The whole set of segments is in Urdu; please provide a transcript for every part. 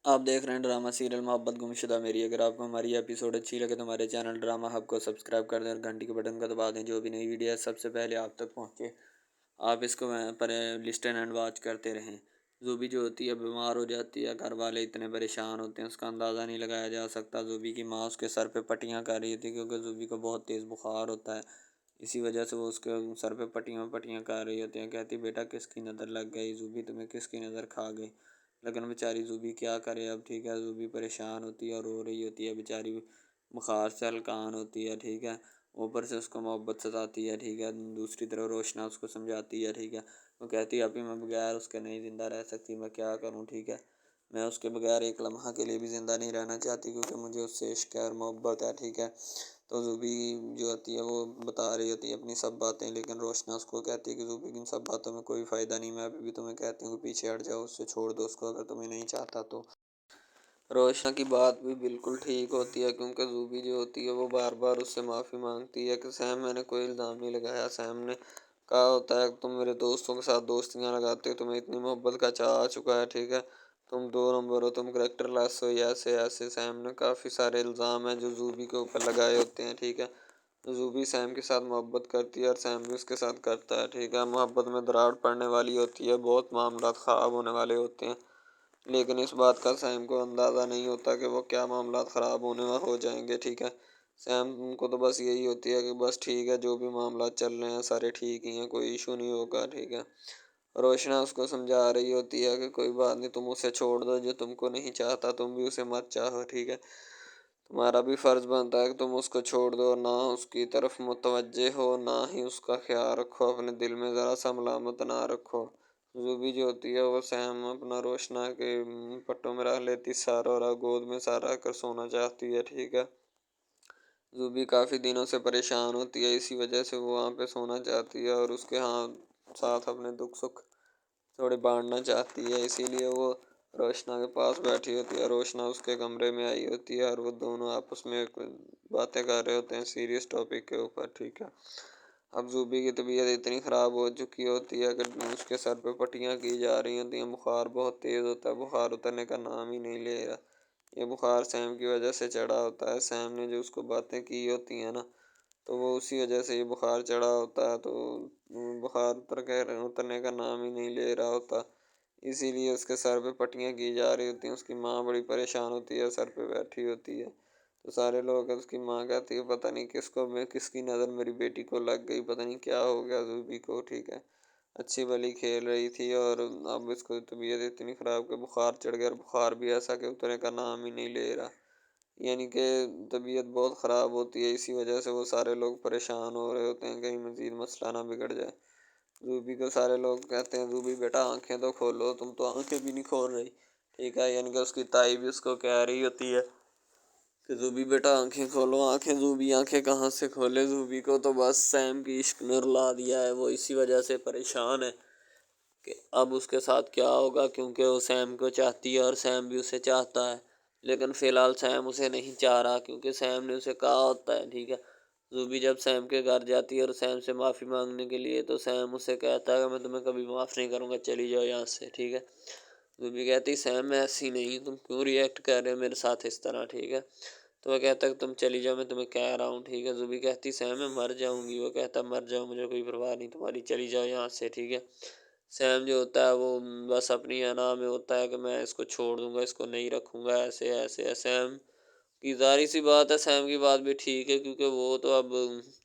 آپ دیکھ رہے ہیں ڈرامہ سیریل محبت گمشدہ میری۔ اگر آپ کو ہماری ایپیسوڈ اچھی لگے تو ہمارے چینل ڈرامہ ہب کو سبسکرائب کر دیں اور گھنٹی کے بٹن کو دبا دیں، جو بھی نئی ویڈیو ہے سب سے پہلے آپ تک پہنچے۔ آپ اس کو پر لسٹن اینڈ واچ کرتے رہیں۔ زوبی جو ہوتی ہے بیمار ہو جاتی ہے، گھر والے اتنے پریشان ہوتے ہیں، اس کا اندازہ نہیں لگایا جا سکتا۔ زوبی کی ماں اس کے سر پہ پٹیاں کر رہی تھی کیونکہ زوبی کو بہت تیز بخار ہوتا ہے، اسی وجہ سے وہ اس کے سر پہ پٹیاں کر رہی ہوتی ہیں۔ کہتی بیٹا کس کی نظر لگ گئی زوبی، تمہیں کس کی نظر کھا گئی؟ لیکن بیچاری زوبی کیا کرے اب، ٹھیک ہے۔ زوبی پریشان ہوتی ہے اور رو رہی ہوتی ہے بیچاری، بخار سے ہلکان ہوتی ہے، ٹھیک ہے۔ اوپر سے اس کو محبت ستاتی ہے، ٹھیک ہے۔ دوسری طرف روشنا اس کو سمجھاتی ہے، ٹھیک ہے۔ وہ کہتی ہے ابھی میں بغیر اس کے نہیں زندہ رہ سکتی، میں کیا کروں، ٹھیک ہے۔ میں اس کے بغیر ایک لمحہ کے لیے بھی زندہ نہیں رہنا چاہتی کیونکہ مجھے اس سے عشق ہے اور محبت ہے، ٹھیک ہے۔ تو زوبی جو ہوتی ہے وہ بتا رہی ہوتی ہے اپنی سب باتیں، لیکن روشنا اس کو کہتی ہے کہ زوبی کی ان سب باتوں میں کوئی فائدہ نہیں، میں ابھی بھی تمہیں کہتی ہوں کہ پیچھے ہٹ جاؤ، اس سے چھوڑ دو اس کو اگر تمہیں نہیں چاہتا تو۔ روشنا کی بات بھی بالکل ٹھیک ہوتی ہے کیونکہ زوبی جو ہوتی ہے وہ بار بار اس سے معافی مانگتی ہے کہ سیم میں نے کوئی الزام نہیں لگایا، سیم نے کہا ہوتا ہے کہ تم میرے دوستوں کے ساتھ دوستیاں لگاتے ہو، تمہیں اتنی محبت کا چاہ آ چکا ہے، ٹھیک ہے، تم دو نمبر ہو، تم کریکٹر لیس ہو، ایسے سیم نے کافی سارے الزام ہیں جو زوبی کے اوپر لگائے ہوتے ہیں، ٹھیک ہے۔ زوبی سیم کے ساتھ محبت کرتی ہے اور سیم بھی اس کے ساتھ کرتا ہے، ٹھیک ہے۔ محبت میں دراڑ پڑنے والی ہوتی ہے، بہت معاملات خراب ہونے والے ہوتے ہیں، لیکن اس بات کا سیم کو اندازہ نہیں ہوتا کہ وہ کیا معاملات خراب ہونے ہو جائیں گے، ٹھیک ہے۔ سیم کو تو بس یہی ہوتی ہے کہ بس ٹھیک ہے، جو بھی معاملات چل رہے ہیں سارے ٹھیک ہی ہیں، کوئی ایشو نہیں ہوگا، ٹھیک ہے۔ روشنا اس کو سمجھا رہی ہوتی ہے کہ کوئی بات نہیں، تم اسے چھوڑ دو، جو تم کو نہیں چاہتا تم بھی اسے مت چاہو، ٹھیک ہے۔ تمہارا بھی فرض بنتا ہے کہ تم اس کو چھوڑ دو، نہ اس کی طرف متوجہ ہو، نہ ہی اس کا خیال رکھو، اپنے دل میں ذرا سا ملامت نہ رکھو۔ زوبی جو ہوتی ہے وہ سیم اپنا روشنا کے پٹوں میں رکھ لیتی، سارا رہا گود میں سارا کر سونا چاہتی ہے، ٹھیک ہے۔ زوبی کافی دنوں سے پریشان ہوتی ہے، اسی وجہ سے وہ وہاں پہ سونا چاہتی ہے اور اس کے ساتھ اپنے دکھ سکھ تھوڑے بانٹنا چاہتی ہے، اسی لیے وہ روشنا کے پاس بیٹھی ہوتی ہے۔ روشنا اس کے کمرے میں آئی ہوتی ہے اور وہ دونوں آپس میں باتیں کر رہے ہوتے ہیں سیریس ٹاپک کے اوپر، ٹھیک ہے۔ اب زوبی کی طبیعت اتنی خراب ہو چکی ہوتی ہے کہ اس کے سر پہ پٹیاں کی جا رہی ہوتی ہیں، بخار بہت تیز ہوتا ہے، بخار اترنے کا نام ہی نہیں لے رہا۔ یہ بخار سیم کی وجہ سے چڑھا ہوتا ہے، سیم نے جو اس کو باتیں کی ہوتی ہیں نا، تو وہ اسی وجہ سے یہ بخار چڑھا ہوتا ہے، تو بخار اترنے کا نام ہی نہیں لے رہا ہوتا، اسی لیے اس کے سر پہ پٹیاں کی جا رہی ہوتی ہیں۔ اس کی ماں بڑی پریشان ہوتی ہے، سر پہ بیٹھی ہوتی ہے، تو سارے لوگ اس کی ماں کہتی ہے پتہ نہیں کس کی نظر میری بیٹی کو لگ گئی، پتہ نہیں کیا ہو گیا زوبی کو، ٹھیک ہے۔ اچھی بھلی کھیل رہی تھی اور اب اس کو طبیعت اتنی خراب کہ بخار چڑھ گیا، اور بخار بھی ایسا کہ اترنے کا نام ہی نہیں لے رہا، یعنی کہ طبیعت بہت خراب ہوتی ہے، اسی وجہ سے وہ سارے لوگ پریشان ہو رہے ہوتے ہیں کہیں مزید مسئلہ نہ بگڑ جائے۔ زوبی کو سارے لوگ کہتے ہیں زوبی بیٹا آنکھیں تو کھولو، تم تو آنکھیں بھی نہیں کھول رہی، ٹھیک ہے، یعنی کہ اس کی تائی بھی اس کو کہہ رہی ہوتی ہے کہ زوبی بیٹا آنکھیں کھولو، زوبی آنکھیں کہاں سے کھولے؟ زوبی کو تو بس سیم کی عشق نے رلا دیا ہے، وہ اسی وجہ سے پریشان ہے کہ اب اس کے ساتھ کیا ہوگا، کیونکہ وہ سیم کو چاہتی ہے اور سیم بھی اسے چاہتا ہے، لیکن فی الحال سیم اسے نہیں چاہ رہا کیونکہ سیم نے اسے کہا ہوتا ہے، ٹھیک ہے۔ زوبی جب سیم کے گھر جاتی ہے اور سیم سے معافی مانگنے کے لیے، تو سیم اسے کہتا ہے کہ میں تمہیں کبھی معاف نہیں کروں گا، چلی جاؤ یہاں سے، ٹھیک ہے۔ زوبی کہتی سیم میں ایسی نہیں، تم کیوں ریئیکٹ کر رہے ہو میرے ساتھ اس طرح، ٹھیک ہے۔ تو وہ کہتا ہے کہ تم چلی جاؤ، میں تمہیں کہہ رہا ہوں، ٹھیک ہے۔ زوبی کہتی سیم میں مر جاؤں گی، وہ کہتا مر جاؤ مجھے کوئی پرواہ نہیں تمہاری، چلی جاؤ یہاں سے، ٹھیک ہے۔ سیم جو ہوتا ہے وہ بس اپنی انا میں ہوتا ہے کہ میں اس کو چھوڑ دوں گا، اس کو نہیں رکھوں گا، ایسے سیم کی ظاہری سی بات ہے، سیم کی بات بھی ٹھیک ہے کیونکہ وہ تو اب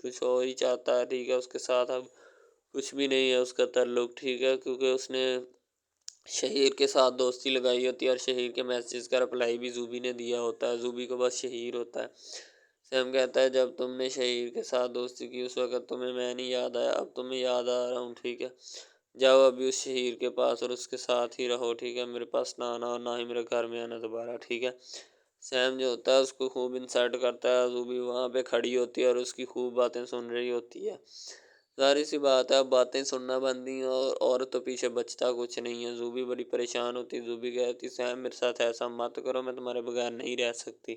کچھ اور ہی چاہتا ہے، ٹھیک ہے، اس کے ساتھ اب کچھ بھی نہیں ہے اس کا تعلق، ٹھیک ہے، کیونکہ اس نے شہیر کے ساتھ دوستی لگائی ہوتی ہے اور شہیر کے میسیج کا رپلائی بھی زوبی نے دیا ہوتا ہے، زوبی کو بس شہیر ہوتا ہے۔ سیم کہتا ہے جب تم نے شہیر کے ساتھ دوستی کی اس وقت تمہیں میں نہیں یاد آیا، اب تمہیں یاد آ رہا ہوں، ٹھیک ہے۔ جاؤ ابھی اس شہیر کے پاس اور اس کے ساتھ ہی رہو، ٹھیک ہے، میرے پاس نہ آنا اور نہ ہی میرے گھر میں آنا دوبارہ، ٹھیک ہے۔ سیم جو ہوتا ہے اس کو خوب انسلٹ کرتا ہے، زوبی وہاں پہ کھڑی ہوتی ہے اور اس کی خوب باتیں سن رہی ہوتی ہے۔ ظاہر سی بات ہے اب باتیں سننا بندی اور تو پیچھے بچتا کچھ نہیں ہے۔ زوبی بڑی پریشان ہوتی، زوبی کہتی سیم میرے ساتھ ایسا مت کرو، میں تمہارے بغیر نہیں رہ سکتی،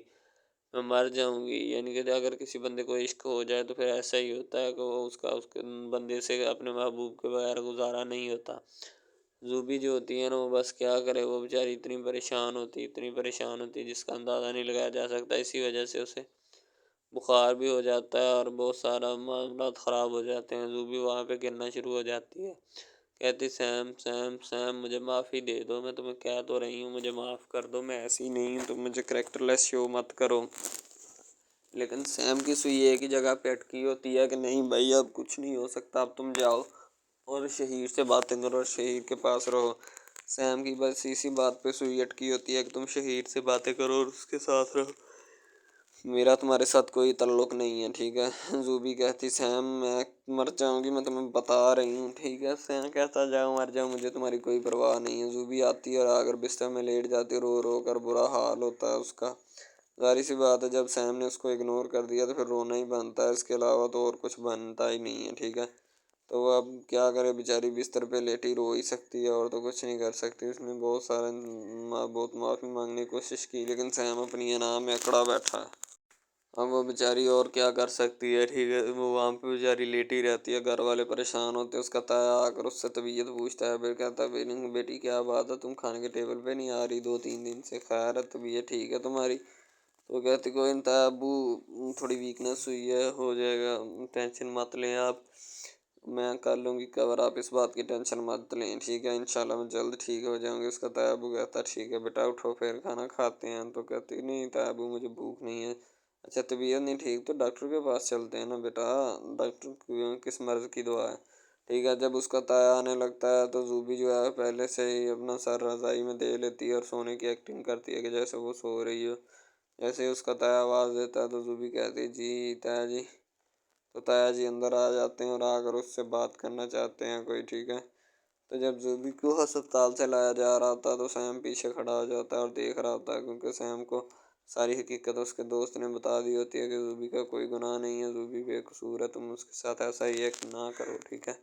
میں مر جاؤں گی، یعنی کہ اگر کسی بندے کو عشق ہو جائے تو پھر ایسا ہی ہوتا ہے کہ وہ اس کے بندے سے اپنے محبوب کے بغیر گزارا نہیں ہوتا۔ زوبی جو ہوتی ہے نا وہ بس کیا کرے، وہ بیچاری اتنی پریشان ہوتی جس کا اندازہ نہیں لگایا جا سکتا۔ اسی وجہ سے اسے بخار بھی ہو جاتا ہے اور بہت سارا معاملات خراب ہو جاتے ہیں۔ زوبی وہاں پہ گرنا شروع ہو جاتی ہے، کہتی سیم سیم سیم مجھے معافی دے دو، میں تمہیں کہہ تو رہی ہوں مجھے معاف کر دو، میں ایسی نہیں ہوں، تم مجھے کریکٹر لیس شو مت کرو۔ لیکن سیم کی سوئی ایک ہی جگہ پہ اٹکی ہوتی ہے کہ نہیں بھائی اب کچھ نہیں ہو سکتا، اب تم جاؤ اور شہیر سے باتیں کرو اور شہیر کے پاس رہو۔ سیم کی بس اسی بات پہ سوئی اٹکی ہوتی ہے کہ تم شہیر سے باتیں کرو اور اس کے ساتھ رہو، میرا تمہارے ساتھ کوئی تعلق نہیں ہے، ٹھیک ہے۔ زوبی کہتی سیم میں مر جاؤں گی، میں تمہیں بتا رہی ہوں، ٹھیک ہے۔ سیم کہتا جاؤ مر جاؤ، مجھے تمہاری کوئی پرواہ نہیں ہے۔ زوبی آتی ہے اور آ کر بستر میں لیٹ جاتی، رو رو کر برا حال ہوتا ہے اس کا۔ ظاہر سی بات ہے جب سیم نے اس کو اگنور کر دیا تو پھر رونا ہی بنتا ہے، اس کے علاوہ تو اور کچھ بنتا ہی نہیں ہے، ٹھیک ہے۔ تو وہ اب کیا کرے، بیچاری بستر پہ لیٹی رو ہی سکتی ہے اور تو کچھ نہیں کر سکتی۔ اس نے بہت معافی مانگنے کی کوشش کی لیکن سیم اپنی انا میں اکڑا بیٹھا ہے۔ اب وہ بیچاری اور کیا کر سکتی ہے، ٹھیک ہے۔ وہ وہاں پہ بیچاری لیٹی رہتی ہے، گھر والے پریشان ہوتے ہیں، اس کا تایا آ کر اس سے طبیعت پوچھتا ہے، پھر کہتا ہے بیٹی کیا بات ہے، تم کھانے کے ٹیبل پہ نہیں آ رہی 2-3 دن سے، خیر ہے طبیعت ٹھیک ہے تمہاری؟ تو کہتی کوئی نہیں تایا ابو، تھوڑی ویکنیس ہوئی ہے، ہو جائے گا، ٹینشن مت لیں آپ، میں کر لوں گی کور، آپ اس بات کی ٹینشن مت لیں، ٹھیک ہے، انشاءاللہ میں جلد ٹھیک ہو جاؤں گی۔ اس کا تایا ابو کہتا ہے ٹھیک ہے بیٹا اٹھو پھر کھانا کھاتے ہیں۔ تو کہتی نہیں تایا ابو مجھے بھوک نہیں ہے۔ اچھا طبیعت نہیں ٹھیک تو ڈاکٹر کے پاس چلتے ہیں نا بیٹا، ڈاکٹر کس مرض کی دعا ہے، ٹھیک ہے۔ جب اس کا تایا آنے لگتا ہے تو زوبی جو ہے پہلے سے ہی اپنا سر رضائی میں دے لیتی ہے اور سونے کی ایکٹنگ کرتی ہے کہ جیسے وہ سو رہی ہو۔ جیسے ہی اس کا تایا آواز دیتا ہے تو زوبی کہتی ہے جی تایا جی، تو تایا جی اندر آ جاتے ہیں اور آ کر اس سے بات کرنا چاہتے ہیں کوئی، ٹھیک ہے۔ تو جب زوبی کو ہسپتال سے لایا جا رہا ہوتا ہے تو سیم پیچھے کھڑا ہو جاتا ہے اور دیکھ رہا ہوتا ہے، کیونکہ سیم کو ساری حقیقت اس کے دوست نے بتا دی ہوتی ہے کہ زوبی کا کوئی گناہ نہیں ہے، زوبی بے قصور ہے، تم اس کے ساتھ ایسا ہی ایک نہ کرو، ٹھیک ہے،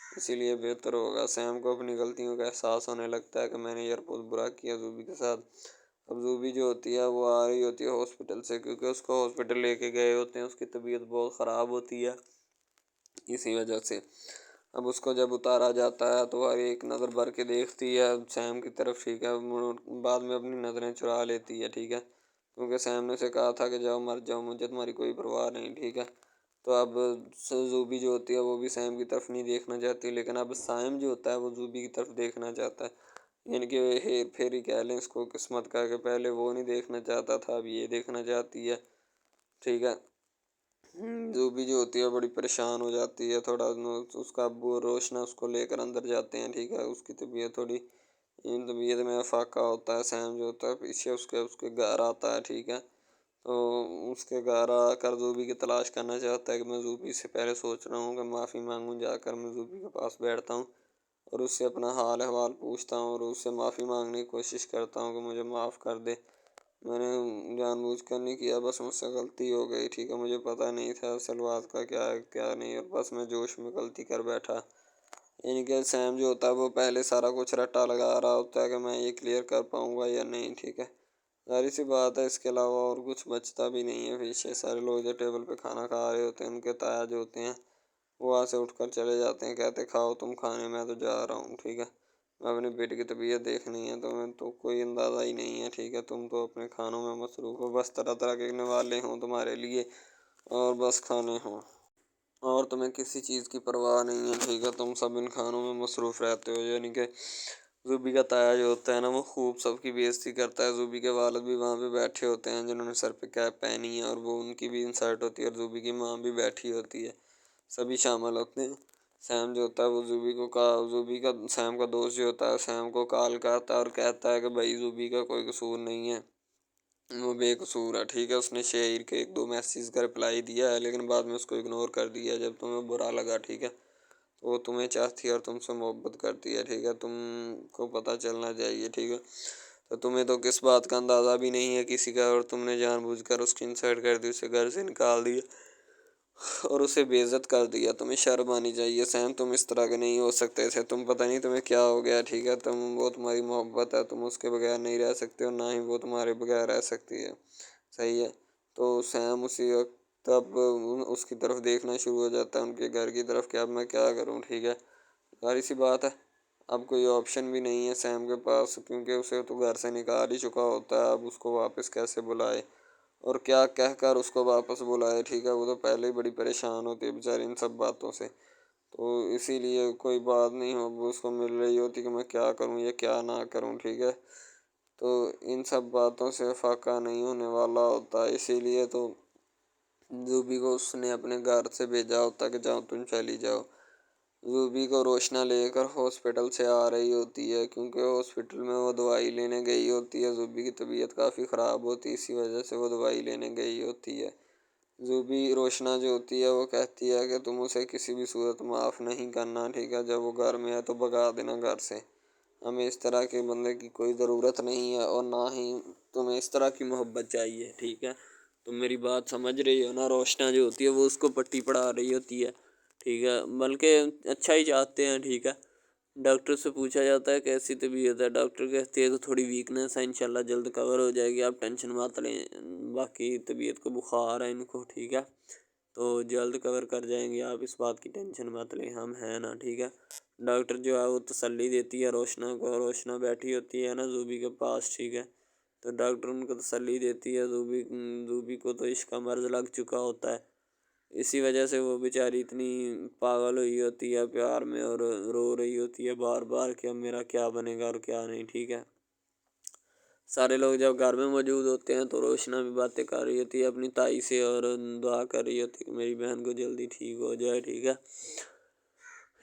اسی لیے بہتر ہوگا۔ سیم کو اپنی غلطیوں کا احساس ہونے لگتا ہے کہ میں نے یار بہت برا کیا زوبی کے ساتھ۔ اب زوبی جو ہوتی ہے وہ آ رہی ہوتی ہے ہاسپٹل سے، کیونکہ اس کو ہاسپٹل لے کے گئے ہوتے ہیں، اس کی طبیعت بہت خراب ہوتی ہے اسی وجہ سے۔ اب اس کو جب اتارا جاتا ہے تو وہ ایک نظر بھر کے دیکھتی ہے سیم کی طرف، ٹھیک ہے، بعد میں اپنی نظریں چرا لیتی ہے، ٹھیک ہے، کیونکہ سیم نے اسے کہا تھا کہ جاؤ مر جاؤ، مجھے تمہاری کوئی پرواہ نہیں، ٹھیک ہے۔ تو اب زوبی جو ہوتی ہے وہ بھی سیم کی طرف نہیں دیکھنا چاہتی، لیکن اب سیم جو ہوتا ہے وہ زوبی کی طرف دیکھنا چاہتا ہے، یعنی کہ ہیر پھیری کہہ لیں اس کو قسمت کا، کہ پہلے وہ نہیں دیکھنا چاہتا تھا اب یہ دیکھنا چاہتی ہے، ٹھیک ہے۔ زوبی جو ہوتی ہے بڑی پریشان ہو جاتی ہے تھوڑا، اس کا ابو اور روشنا اس کو لے کر اندر جاتے ہیں، ٹھیک ہے، اس کی طبیعت تھوڑی طبیعت میں افاقہ ہوتا ہے۔ سیم جو ہوتا ہے پیچھے اس کے گھر آتا ہے، ٹھیک ہے، تو اس کے گھر آ کر زوبی کی تلاش کرنا چاہتا ہے کہ میں زوبی سے پہلے سوچ رہا ہوں کہ معافی مانگوں، جا کر میں زوبی کے پاس بیٹھتا ہوں اور اس سے اپنا حال احوال پوچھتا ہوں اور اس سے معافی مانگنے کی کوشش کرتا ہوں کہ مجھے معاف کر دے، میں نے جان بوجھ کر نہیں کیا، بس مجھ سے غلطی ہو گئی، ٹھیک ہے، مجھے پتہ نہیں تھا اصل بات کا کیا ہے کیا نہیں، اور بس میں جوش میں غلطی کر بیٹھا۔ یعنی کہ سیم جو ہوتا ہے وہ پہلے سارا کچھ رٹا لگا رہا ہوتا ہے کہ میں یہ کلیئر کر پاؤں گا یا نہیں، ٹھیک ہے، ظاہر سی بات ہے اس کے علاوہ اور کچھ بچتا بھی نہیں ہے۔ پیچھے سارے لوگ جو ٹیبل پہ کھانا کھا رہے ہوتے ہیں ان کے تایا جو ہوتے ہیں وہ وہاں سے اٹھ کر چلے جاتے ہیں، کہتے کھاؤ تم کھانے، میں تو جا رہا ہوں، ٹھیک ہے، میں اپنے بیٹے کی طبیعت دیکھنی ہے، تمہیں تو کوئی اندازہ ہی نہیں ہے، ٹھیک ہے، تم تو اپنے کھانوں میں مصروف ہو، بس طرح طرح کے نوالے ہوں تمہارے لیے اور بس کھانے ہوں اور تمہیں کسی چیز کی پرواہ نہیں ہے، ٹھیک ہے، تم سب ان کھانوں میں مصروف رہتے ہو۔ یعنی کہ زوبی کا تایا جو ہوتا ہے نا وہ خوب سب کی بے عزتی کرتا ہے، زوبی کے والد بھی وہاں پہ بیٹھے ہوتے ہیں جنہوں نے سر پہ کیپ پہنی ہے اور وہ ان کی بھی انسرٹ ہوتی ہے، اور زوبی کی ماں بھی بیٹھی ہوتی ہے، سبھی شامل ہوتے ہیں۔ سیم جو ہوتا ہے وہ زوبی کا سیم کا دوست جو ہوتا ہے سیم کو کال کرتا ہے اور کہتا ہے کہ بھائی زوبی کا کوئی قصور نہیں ہے، وہ بے قصور ہے، ٹھیک ہے، اس نے شہر کے 1-2 میسیج کا رپلائی دیا ہے لیکن بعد میں اس کو اگنور کر دیا جب تمہیں برا لگا، ٹھیک ہے، تو وہ تمہیں چاہتی ہے اور تم سے محبت کرتی ہے، ٹھیک ہے، تم کو پتہ چلنا چاہیے، ٹھیک ہے، تو تمہیں تو کس بات کا اندازہ بھی نہیں ہے کسی کا، اور تم نے جان بوجھ کر اس کی انسلٹ کر دی، اسے گھر سے نکال دیا اور اسے بے عزت کر دیا، تمہیں شرم آنی چاہیے سیم، تم اس طرح کے نہیں ہو سکتے تھے، تم پتہ نہیں تمہیں کیا ہو گیا، ٹھیک ہے، وہ تمہاری محبت ہے، تم اس کے بغیر نہیں رہ سکتے اور نہ ہی وہ تمہارے بغیر رہ سکتی ہے، صحیح ہے۔ تو سیم اسی وقت تب اس کی طرف دیکھنا شروع ہو جاتا ہے، ان کے گھر کی طرف، کہ اب میں کیا کروں، ٹھیک ہے، ساری سی بات ہے اب کوئی آپشن بھی نہیں ہے سیم کے پاس، کیونکہ اسے تو گھر سے نکال ہی چکا ہوتا ہے۔ اب اس کو واپس کیسے بلائے اور کیا کہہ کر اس کو واپس بلائے، ٹھیک ہے، وہ تو پہلے ہی بڑی پریشان ہوتی ہے بیچاری ان سب باتوں سے، تو اسی لیے کوئی بات نہیں ہو اس کو مل رہی ہوتی کہ میں کیا کروں یا کیا نہ کروں، ٹھیک ہے، تو ان سب باتوں سے فاقہ نہیں ہونے والا ہوتا، اسی لیے تو زوبی کو اس نے اپنے گھر سے بھیجا ہوتا کہ جاؤ تم چلی جاؤ۔ زوبی کو روشنا لے کر ہاسپٹل سے آ رہی ہوتی ہے، کیونکہ ہاسپٹل میں وہ دوائی لینے گئی ہوتی ہے۔ زوبی کی طبیعت کافی خراب ہوتی ہے، اسی وجہ سے وہ دوائی لینے گئی ہوتی ہے۔ زوبی روشنا جو ہوتی ہے وہ کہتی ہے کہ تم اسے کسی بھی صورت معاف نہیں کرنا، ٹھیک ہے، جب وہ گھر میں ہے تو بھگا دینا گھر سے، ہمیں اس طرح کے بندے کی کوئی ضرورت نہیں ہے اور نہ ہی تمہیں اس طرح کی محبت چاہیے، ٹھیک ہے، تم میری بات سمجھ رہی ہو نا۔ روشنا جو ہوتی ہے وہ اس کو پٹی پڑھا رہی ہوتی ہے، ٹھیک ہے، بلکہ اچھا ہی چاہتے ہیں، ٹھیک ہے۔ ڈاکٹر سے پوچھا جاتا ہے کیسی طبیعت ہے، ڈاکٹر کہتے ہیں تو تھوڑی ویکنیس ہے، انشاءاللہ جلد کور ہو جائے گی، آپ ٹینشن مت لیں، باقی طبیعت کو بخار ہے ان کو، ٹھیک ہے، تو جلد کور کر جائیں گے، آپ اس بات کی ٹینشن مت لیں، ہم ہیں نا، ٹھیک ہے۔ ڈاکٹر جو ہے وہ تسلی دیتی ہے روشنا کو، روشنا بیٹھی ہوتی ہے نا زوبی کے پاس، ٹھیک ہے، تو ڈاکٹر ان کو تسلی دیتی ہے۔ زوبی کو تو عشق کا مرض لگ چکا ہوتا ہے، اسی وجہ سے وہ بیچاری اتنی پاگل ہوئی ہوتی ہے پیار میں اور رو رہی ہوتی ہے بار بار کہ اب میرا کیا بنے گا اور کیا نہیں، ٹھیک ہے۔ سارے لوگ جب گھر میں موجود ہوتے ہیں تو روشنا بھی باتیں کر رہی ہوتی ہے اپنی تائی سے اور دعا کر رہی ہوتی ہے کہ میری بہن کو جلدی ٹھیک ہو جائے، ٹھیک ہے،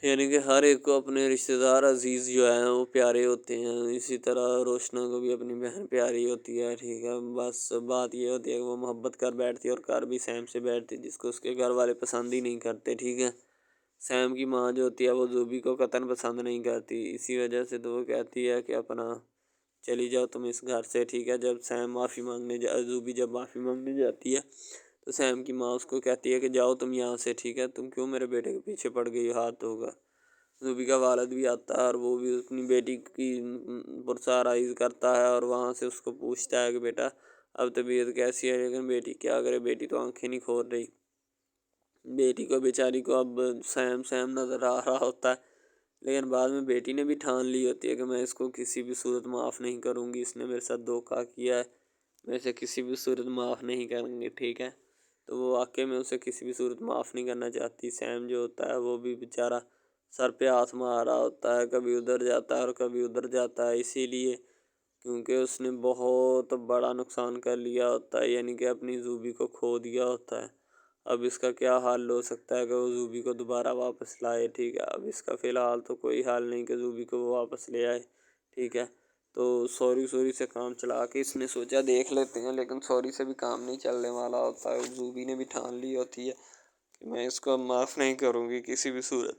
یعنی کہ ہر ایک کو اپنے رشتہ دار عزیز جو ہیں وہ پیارے ہوتے ہیں، اسی طرح روشنا کو بھی اپنی بہن پیاری ہوتی ہے، ٹھیک ہے، بس بات یہ ہوتی ہے کہ وہ محبت کر بیٹھتی ہے اور کر بھی سیم سے بیٹھتی ہے، جس کو اس کے گھر والے پسند ہی نہیں کرتے، ٹھیک ہے۔ سیم کی ماں جو ہوتی ہے وہ زوبی کو قطعاً پسند نہیں کرتی، اسی وجہ سے تو وہ کہتی ہے کہ اپنا چلی جاؤ تم اس گھر سے، ٹھیک ہے۔ جب سیم زوبی جب معافی مانگنے جاتی ہے تو سیم کی ماں اس کو کہتی ہے کہ جاؤ تم یہاں سے، ٹھیک ہے، تم کیوں میرے بیٹے کے پیچھے پڑ گئی ہو، ہاتھ دھو کر۔ زوبی کا والد بھی آتا ہے اور وہ بھی اپنی بیٹی کی پرسرائز کرتا ہے اور وہاں سے اس کو پوچھتا ہے کہ بیٹا اب طبیعت کیسی ہے، لیکن بیٹی کیا کرے، بیٹی تو آنکھیں نہیں کھول رہی، بیٹی کو بیچاری کو اب سیم نظر آ رہا ہوتا ہے، لیکن بعد میں بیٹی نے بھی ٹھان لی ہوتی ہے کہ میں اس کو کسی بھی صورت معاف نہیں کروں گی، اس نے میرے ساتھ دھوکہ کیا ہے، میں اسے کسی بھی صورت معاف نہیں کروں گی، ٹھیک ہے، تو وہ واقعی میں اسے کسی بھی صورت معاف نہیں کرنا چاہتی۔ سیم جو ہوتا ہے وہ بھی بیچارہ سر پہ ہاتھ مار رہا ہوتا ہے، کبھی ادھر جاتا ہے اور کبھی ادھر جاتا ہے، اسی لیے کیونکہ اس نے بہت بڑا نقصان کر لیا ہوتا ہے، یعنی کہ اپنی زوبی کو کھو دیا ہوتا ہے۔ اب اس کا کیا حل ہو سکتا ہے کہ وہ زوبی کو دوبارہ واپس لائے، ٹھیک ہے، اب اس کا فی الحال تو کوئی حل نہیں کہ زوبی کو وہ واپس لے آئے، ٹھیک ہے، تو سوری سے کام چلا کے اس نے سوچا دیکھ لیتے ہیں، لیکن سوری سے بھی کام نہیں چلنے والا ہوتا ہے، زوبی نے بھی ٹھان لی ہوتی ہے کہ میں اس کو معاف نہیں کروں گی کسی بھی صورت،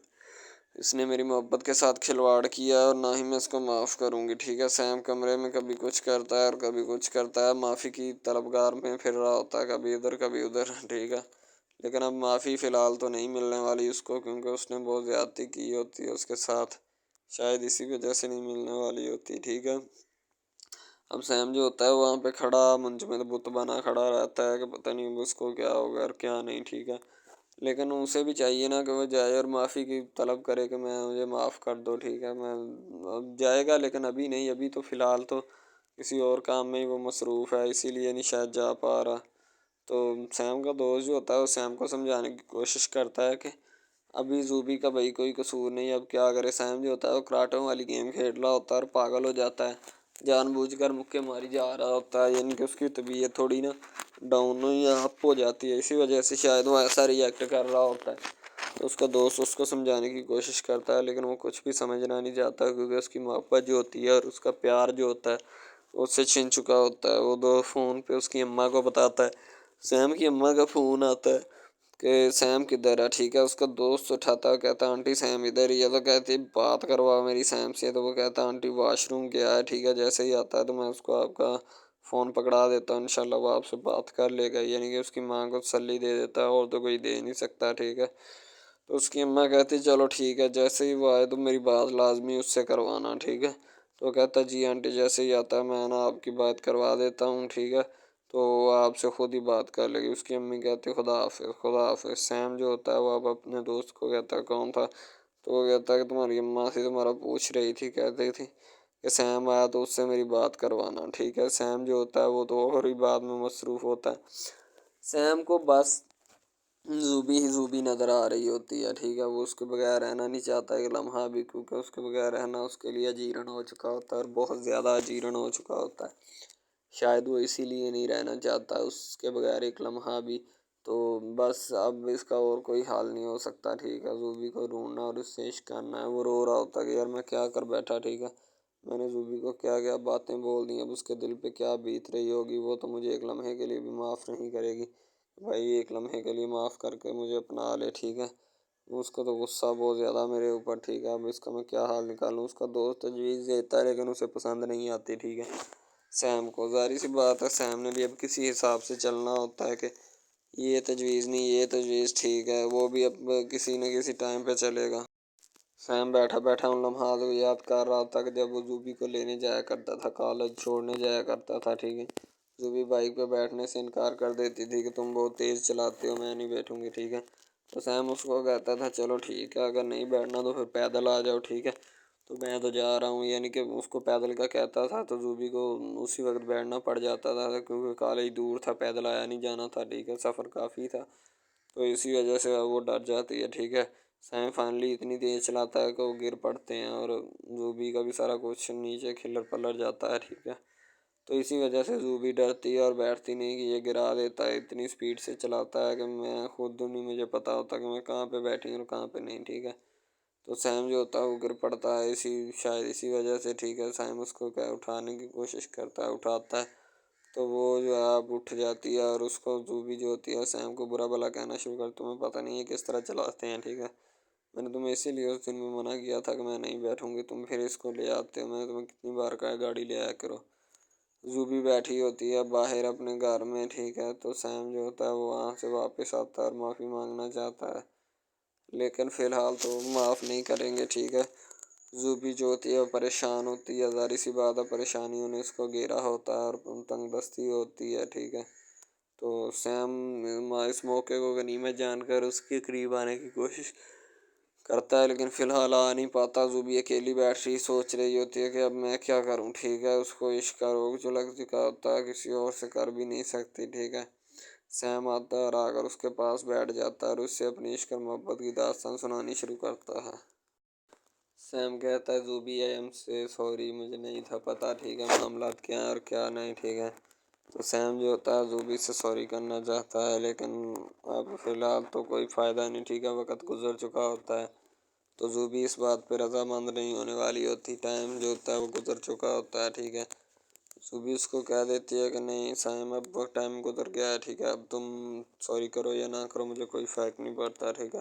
اس نے میری محبت کے ساتھ کھلواڑ کیا اور نہ ہی میں اس کو معاف کروں گی، ٹھیک ہے۔ سیم کمرے میں کبھی کچھ کرتا ہے اور کبھی کچھ کرتا ہے، معافی کی طلبگار میں پھر رہا ہوتا ہے، کبھی ادھر، ٹھیک ہے، لیکن اب معافی فی الحال تو نہیں ملنے والی اس کو، کیونکہ اس نے بہت زیادتی کی ہوتی ہے اس کے ساتھ، شاید اسی وجہ سے نہیں ملنے والی ہوتی، ٹھیک ہے۔ اب سیم جو ہوتا ہے وہاں پہ کھڑا منچ میں بت بنا کھڑا رہتا ہے کہ پتہ نہیں اس کو کیا ہوگا اور کیا نہیں، ٹھیک ہے، لیکن اسے بھی چاہیے نا کہ وہ جائے اور معافی کی طلب کرے کہ مجھے معاف کر دو، ٹھیک ہے، میں اب جائے گا لیکن ابھی نہیں، ابھی تو فی الحال تو کسی اور کام میں ہی وہ مصروف ہے، اسی لیے نہیں شاید جا پا رہا۔ تو سیم کا دوست جو ہوتا ہے وہ سیم کو سمجھانے کی کوشش کرتا ہے کہ ابھی زوبی کا بھائی کوئی قصور نہیں، اب کیا کرے۔ سیم جو ہوتا ہے وہ کراٹوں والی گیم کھیل رہا ہوتا ہے اور پاگل ہو جاتا ہے، جان بوجھ کر مکے ماری جا رہا ہوتا ہے، یعنی کہ اس کی طبیعت تھوڑی نا ڈاؤن یا اپ ہو جاتی ہے، اسی وجہ سے شاید وہ ایسا ریئیکٹ کر رہا ہوتا ہے، تو اس کا دوست اس کو سمجھانے کی کوشش کرتا ہے، لیکن وہ کچھ بھی سمجھنا نہیں چاہتا، کیونکہ اس کی محبت جو ہوتی ہے اور اس کا پیار جو ہوتا ہے وہ اس سے چھن چکا ہوتا ہے۔ وہ دو فون پہ اس کی اماں کو بتاتا ہے، سیم کی اماں کا فون آتا ہے کہ سیم کدھر ہے، ٹھیک ہے، اس کا دوست اٹھاتا ہے، کہتا ہے آنٹی سیم ادھر ہی ہے، تو کہتی بات کروا میری سیم سے، تو وہ کہتا ہے آنٹی واش روم گیا ہے، ٹھیک ہے، جیسے ہی آتا ہے تو میں اس کو آپ کا فون پکڑا دیتا ہوں، انشاءاللہ وہ آپ سے بات کر لے گا، یعنی کہ اس کی ماں کو تسلی دے دیتا ہے، اور تو کوئی دے نہیں سکتا، ٹھیک ہے۔ تو اس کی اماں کہتی چلو ٹھیک ہے، جیسے ہی وہ آئے تو میری بات لازمی اس سے کروانا، ٹھیک ہے، تو وہ کہتا جی آنٹی، جیسے ہی آتا ہے میں نا آپ کی بات کروا دیتا ہوں، ٹھیک ہے، تو وہ آپ سے خود ہی بات کر لے گی۔ اس کی امی کہتی خدا حافظ، خدا حافظ۔ سیم جو ہوتا ہے وہ اب اپنے دوست کو کہتا ہے کون تھا، تو وہ کہتا ہے کہ تمہاری اماں سے تمہارا پوچھ رہی تھی، کہتے تھی کہ سیم آیا تو اس سے میری بات کروانا، ٹھیک ہے۔ سیم جو ہوتا ہے وہ تو اور ہی بات میں مصروف ہوتا ہے، سیم کو بس زوبی ہی زوبی نظر آ رہی ہوتی ہے، ٹھیک ہے۔ وہ اس کے بغیر رہنا نہیں چاہتا ایک لمحہ بھی، کیونکہ اس کے بغیر رہنا اس کے لیے اجیرن ہو چکا ہوتا ہے، اور بہت زیادہ اجیرن ہو چکا ہوتا ہے۔ شاید وہ اسی لیے نہیں رہنا چاہتا اس کے بغیر ایک لمحہ بھی۔ تو بس اب اس کا اور کوئی حال نہیں ہو سکتا، ٹھیک ہے۔ زوبی کو ڈھونڈنا اور اس سے عشق کرنا ہے۔ وہ رو رہا ہوتا ہے کہ یار میں کیا کر بیٹھا، ٹھیک ہے، میں نے زوبی کو کیا کیا باتیں بول دی، اب اس کے دل پہ کیا بیت رہی ہوگی۔ وہ تو مجھے ایک لمحے کے لیے بھی معاف نہیں کرے گی، بھائی ایک لمحے کے لیے معاف کر کے مجھے اپنا لے، ٹھیک ہے۔ اس کو تو غصہ بہت زیادہ میرے اوپر، ٹھیک ہے۔ اب اس کا میں کیا حال نکالوں۔ اس کا دوست تجویز دیتا ہے لیکن اسے پسند نہیں آتی، ٹھیک ہے، سیم کو۔ ظاہر سی بات ہے سیم نے بھی اب کسی حساب سے چلنا ہوتا ہے کہ یہ تجویز نہیں، یہ تجویز ٹھیک ہے، وہ بھی اب کسی نہ کسی ٹائم پہ چلے گا۔ سیم بیٹھا بیٹھا ان لمحات کو یاد کر رہا تھا کہ جب وہ زوبی کو لینے جایا کرتا تھا، کالج چھوڑنے جایا کرتا تھا، ٹھیک ہے۔ زوبی بائک پہ بیٹھنے سے انکار کر دیتی تھی کہ تم بہت تیز چلاتے ہو، میں نہیں بیٹھوں گی، ٹھیک ہے۔ تو سیم اس کو کہتا تھا چلو ٹھیک ہے، اگر نہیں بیٹھنا تو پھر پیدل آ جاؤ، ٹھیک ہے، تو میں تو جا رہا ہوں، یعنی کہ اس کو پیدل کا کہتا تھا تو زوبی کو اسی وقت بیٹھنا پڑ جاتا تھا، کیونکہ کالج دور تھا، پیدل آیا نہیں جانا تھا، ٹھیک ہے، سفر کافی تھا، تو اسی وجہ سے وہ ڈر جاتی ہے، ٹھیک ہے۔ سیم فائنلی اتنی تیز چلاتا ہے کہ وہ گر پڑتے ہیں اور زوبی کا بھی سارا کچھ نیچے کھلر پلر جاتا ہے، ٹھیک ہے۔ تو اسی وجہ سے زوبی ڈرتی ہے اور بیٹھتی نہیں کہ یہ گرا دیتا ہے، اتنی سپیڈ سے چلاتا ہے کہ میں خود نہیں مجھے پتا ہوتا کہ میں کہاں پہ بیٹھی ہوں اور کہاں پہ نہیں، ٹھیک ہے۔ تو سیم جو ہوتا ہے وہ گر پڑتا ہے، شاید اسی وجہ سے، ٹھیک ہے۔ سیم اس کو کیا اٹھانے کی کوشش کرتا ہے، اٹھاتا ہے تو وہ جو ہے اب اٹھ جاتی ہے، اور اس کو زوبی جو ہوتی ہے سیم کو برا بھلا کہنا شروع کر، تمہیں پتہ نہیں ہے کس طرح چلاتے ہیں، ٹھیک ہے، میں نے تمہیں اسی لیے اس دن میں منع کیا تھا کہ میں نہیں بیٹھوں گی، تم پھر اس کو لے آتے ہو، میں نے تمہیں کتنی بار کہا گاڑی لے آیا کرو۔ زوبی بیٹھی ہوتی ہے باہر اپنے گھر میں، ٹھیک ہے، تو سیم جو ہوتا ہے وہ وہاں سے واپس آتا ہے اور معافی مانگنا چاہتا ہے، لیکن فی الحال تو معاف نہیں کریں گے، ٹھیک ہے۔ زوبی جو ہوتی ہے وہ پریشان ہوتی ہے، ظاہر سی بات ہے، پریشانیوں نے اس کو گھیرا ہوتا ہے اور تنگ دستی ہوتی ہے، ٹھیک ہے۔ تو سیم اس موقع کو غنیمت جان کر اس کے قریب آنے کی کوشش کرتا ہے، لیکن فی الحال آ نہیں پاتا۔ زوبی اکیلی بیٹھ رہی سوچ رہی ہوتی ہے کہ اب میں کیا کروں، ٹھیک ہے۔ اس کو عشق کا روگ جو لگ چکا ہوتا ہے، کسی اور سے کر بھی نہیں سکتی، ٹھیک ہے۔ سیم آتا ہے اور آ کر اس کے پاس بیٹھ جاتا ہے اور اس سے اپنی عشق اور محبت کی داستان سنانی شروع کرتا ہے۔ سیم کہتا ہے زوبی آئی ایم سے سوری، مجھے نہیں تھا پتہ، ٹھیک ہے، معاملات کیا ہیں اور کیا نہیں، ٹھیک ہے۔ تو سیم جو ہوتا ہے زوبی سے سوری کرنا چاہتا ہے، لیکن اب فی الحال تو کوئی فائدہ نہیں، ٹھیک ہے، وقت گزر چکا ہوتا ہے، تو زوبی اس بات پہ رضامند نہیں ہونے والی ہوتی، ٹائم جو ہوتا ہے وہ گزر چکا ہوتا ہے، ٹھیک ہے۔ زوبی اس کو کہہ دیتی ہے کہ نہیں سیم اب وہ ٹائم گزر گیا ہے، ٹھیک ہے، اب تم سوری کرو یا نہ کرو مجھے کوئی فرق نہیں پڑتا، ٹھیک ہے۔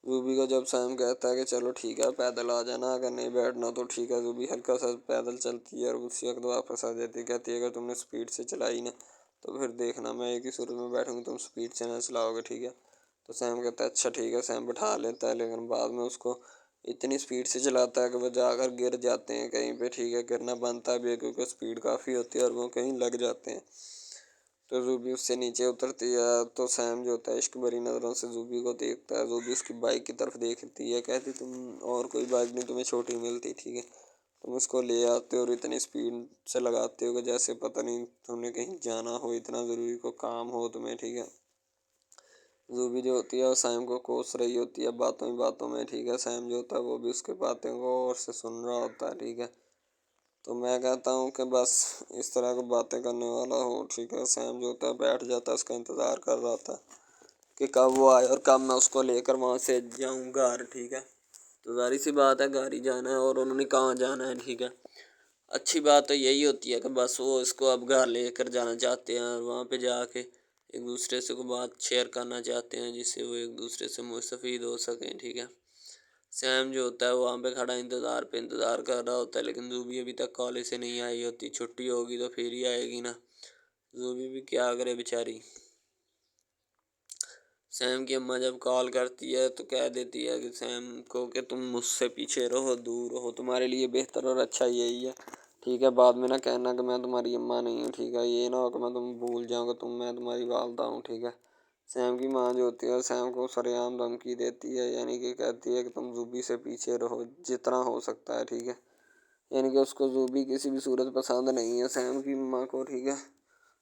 زوبی کو جب سیم کہتا ہے کہ چلو ٹھیک ہے پیدل آ جانا، اگر نہیں بیٹھنا تو ٹھیک ہے، زوبی ہلکا سا پیدل چلتی ہے اور اسی وقت واپس آ جاتی ہے، کہتی ہے اگر تم نے سپیڈ سے چلائی نا تو پھر دیکھنا میں ایک ہی صورت میں بیٹھوں گی، تم سپیڈ سے نہ چلاؤ گے، ٹھیک ہے۔ تو سیم کہتا ہے اچھا ٹھیک ہے، سیم بٹھا لیتا ہے، لیکن بعد میں اس کو اتنی سپیڈ سے چلاتا ہے کہ وہ جا کر گر جاتے ہیں کہیں پہ، ٹھیک ہے، گرنا بنتا بھی ہے کیونکہ سپیڈ کافی ہوتی ہے اور وہ کہیں لگ جاتے ہیں۔ تو زوبی اس سے نیچے اترتی ہے تو سیم جو ہوتا ہے عشق بھری نظروں سے زوبی کو دیکھتا ہے، زوبی اس کی بائک کی طرف دیکھتی ہے، کہتی تم اور کوئی بائک نہیں تمہیں چھوٹی ملتی، ٹھیک ہے، تم اس کو لے آتے ہو اور اتنی سپیڈ سے لگاتے ہو کہ جیسے پتہ نہیں تم نے کہیں جانا ہو، اتنا ضروری کو کام ہو تمہیں، ٹھیک ہے۔ زوبی جو ہوتی ہے وہ سیم کو کوس رہی ہوتی ہے باتوں ہی باتوں میں، ٹھیک ہے، سیم جو ہوتا ہے وہ بھی اس کے باتیں کو غور سے سن رہا ہوتا ہے، ٹھیک ہے۔ تو میں کہتا ہوں کہ بس اس طرح کی باتیں کرنے والا ہو، ٹھیک ہے۔ سیم جو ہوتا ہے بیٹھ جاتا ہے، اس کا انتظار کر رہا تھا کہ کب وہ آئے اور کب میں اس کو لے کر وہاں سے جاؤں گھر، ٹھیک ہے۔ تو ظاہر سی بات ہے گھر ہی جانا ہے اور انہوں نے کہاں جانا ہے، ٹھیک ہے۔ اچھی بات تو یہی ہوتی ہے کہ بس وہ اس کو اب گھر لے کر جانا چاہتے ہیں اور وہاں پہ جا کے ایک دوسرے سے کو بات شیئر کرنا چاہتے ہیں جس سے وہ ایک دوسرے سے مستفید ہو سکیں، ٹھیک ہے۔ سیم جو ہوتا ہے وہاں پہ کھڑا انتظار کر رہا ہوتا ہے، لیکن زوبی ابھی تک کالج سے نہیں آئی ہوتی، چھٹی ہوگی تو پھر ہی آئے گی نا، زوبی بھی کیا کرے بیچاری۔ سیم کی اماں جب کال کرتی ہے تو کہہ دیتی ہے کہ سیم کو کہ تم مجھ سے پیچھے رہو، دور رہو، تمہارے لیے بہتر اور اچھا یہی ہے، ٹھیک ہے، بعد میں نہ کہنا کہ میں تمہاری اماں نہیں ہوں، ٹھیک ہے، یہ نہ ہو کہ میں تم بھول جاؤں کہ میں تمہاری والدہ ہوں، ٹھیک ہے۔ سیم کی ماں جو ہوتی ہے سیم کو سرعام دھمکی دیتی ہے، یعنی کہ کہتی ہے کہ تم زوبی سے پیچھے رہو جتنا ہو سکتا ہے، ٹھیک ہے، یعنی کہ اس کو زوبی کسی بھی صورت پسند نہیں ہے سیم کی ماں کو، ٹھیک ہے،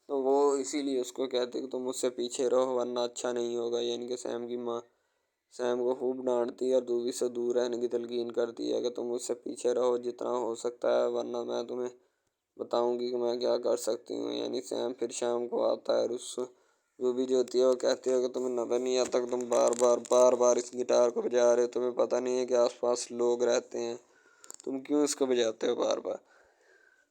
تو وہ اسی لیے اس کو کہتے کہ تم مجھ سے پیچھے رہو ورنہ اچھا نہیں ہوگا، یعنی کہ سیم کی ماں سیم کو خوب ڈانٹتی ہے اور زوبی سے دور رہنے کی تلقین کرتی ہے کہ تم مجھ سے پیچھے رہو جتنا ہو سکتا ہے ورنہ میں تمہیں بتاؤں گی کہ میں کیا کر سکتی ہوں، یعنی سیم پھر شام کو آتا ہے اور اس زوبی جو ہوتی ہے وہ کہتی ہے کہ تمہیں نظر نہیں آتا کہ تم بار بار اس گٹار کو بجا رہے ہو، تمہیں پتہ نہیں ہے کہ آس پاس لوگ رہتے ہیں، تم کیوں اس کو بجاتے ہو بار بار۔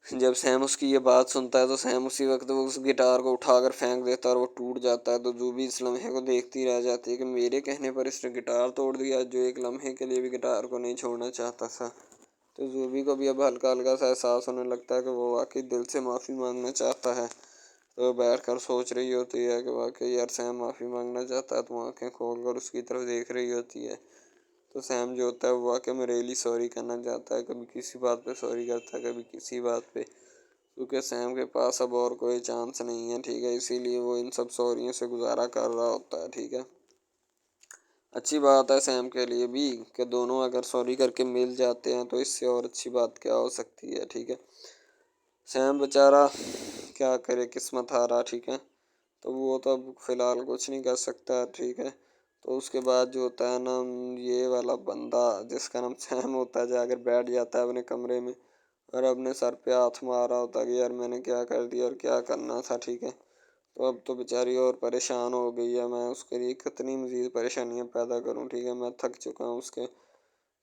جب سیم اس کی یہ بات سنتا ہے تو سیم اسی وقت وہ اس گٹار کو اٹھا کر پھینک دیتا ہے اور وہ ٹوٹ جاتا ہے، تو زوبی اس لمحے کو دیکھتی رہ جاتی ہے کہ میرے کہنے پر اس نے گٹار توڑ دیا، جو ایک لمحے کے لیے بھی گٹار کو نہیں چھوڑنا چاہتا تھا۔ تو زوبی کو بھی اب ہلکا ہلکا سا احساس ہونے لگتا ہے کہ وہ واقعی دل سے معافی مانگنا چاہتا ہے، تو وہ بیٹھ کر سوچ رہی ہوتی ہے کہ واقعی یار سیم معافی مانگنا چاہتا ہے، تو وہ آنکھیں کھول کر اس کی طرف دیکھ رہی ہوتی ہے، تو سیم جو ہوتا ہے وہ واقعی میں ریئلی سوری کرنا چاہتا ہے، کبھی کسی بات پہ سوری کرتا ہے کبھی کسی بات پہ، کیونکہ سیم کے پاس اب اور کوئی چانس نہیں ہے، ٹھیک ہے، اسی لیے وہ ان سب سوریوں سے گزارا کر رہا ہوتا ہے، ٹھیک ہے۔ اچھی بات ہے سیم کے لیے بھی کہ دونوں اگر سوری کر کے مل جاتے ہیں تو اس سے اور اچھی بات کیا ہو سکتی ہے، ٹھیک ہے۔ سیم بیچارہ کیا کرے، قسمت ہارا، ٹھیک ہے، تو وہ تو اب فی الحال کچھ نہیں کر سکتا، ٹھیک ہے۔ تو اس کے بعد جو ہوتا ہے نا یہ والا بندہ جس کا نام سیم ہوتا ہے جا کر بیٹھ جاتا ہے اپنے کمرے میں اور اپنے سر پہ ہاتھ مارا ہوتا ہے کہ یار میں نے کیا کر دیا اور کیا کرنا تھا، ٹھیک ہے۔ تو اب تو بیچاری اور پریشان ہو گئی ہے، میں اس کے لیے کتنی مزید پریشانیاں پیدا کروں، ٹھیک ہے، میں تھک چکا ہوں اس کے،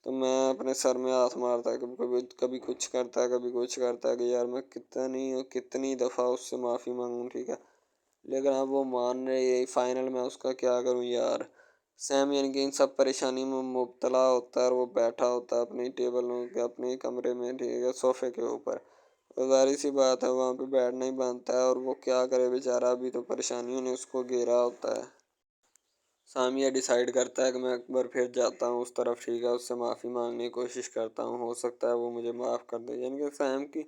تو میں اپنے سر میں ہاتھ مارتا ہے، کبھی کچھ کرتا ہے کبھی کچھ کرتا ہے کہ یار میں کتنی دفعہ اس سے معافی مانگوں، ٹھیک ہے، لیکن اب وہ مان رہی ہے، فائنل میں اس کا کیا کروں یار۔ سیم یعنی کہ ان سب پریشانی میں مبتلا ہوتا ہے اور وہ بیٹھا ہوتا ہے اپنی ٹیبل کے اپنے کمرے میں، ٹھیک ہے، صوفے کے اوپر، ظاہر سی بات ہے وہاں پہ بیٹھنا ہی بنتا ہے اور وہ کیا کرے بیچارہ، ابھی تو پریشانیوں نے اس کو گھیرا ہوتا ہے۔ سامیہ ڈیسائیڈ کرتا ہے کہ میں اکبر پھر جاتا ہوں اس طرف، ٹھیک ہے، اس سے معافی مانگنے کی کوشش کرتا ہوں، ہو سکتا ہے وہ مجھے معاف کر دے، یعنی کہ سیم کی